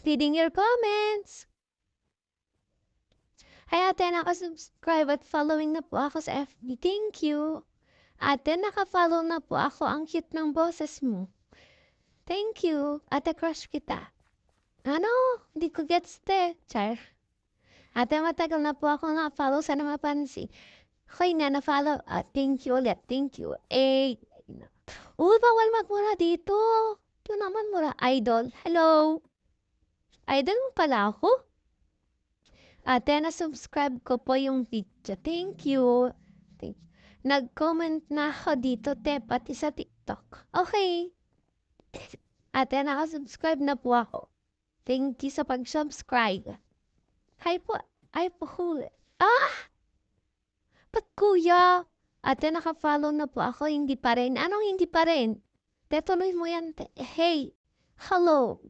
Reading your comments. Ay, ate, naka-subscribe at following na po ako sa FB. Thank you. Ate, naka-follow na po ako. Ang cute ng boses mo. Thank you. Ate, crush kita. Ano? Hindi ko gets te. Char. Ate, matagal na po ako naka-follow. Sana mapansin. Okay na, na-follow. Thank you ulit. Thank you. Uy, bawal magmura dito. Ito naman mura. Idol. Hello. Idol mo pala ako? Ate, na-subscribe ko po yung video. Thank you. Nag-comment na ako dito, te, pati sa TikTok. Okay. Ate, naka-subscribe na po ako. Thank you sa pag-subscribe. Hi po. Ay po, huli. Ba't kuya? Ate, naka-follow na po ako. Hindi pa rin. Anong hindi pa rin? Te, tuloy mo yan, te. Hey. Hello.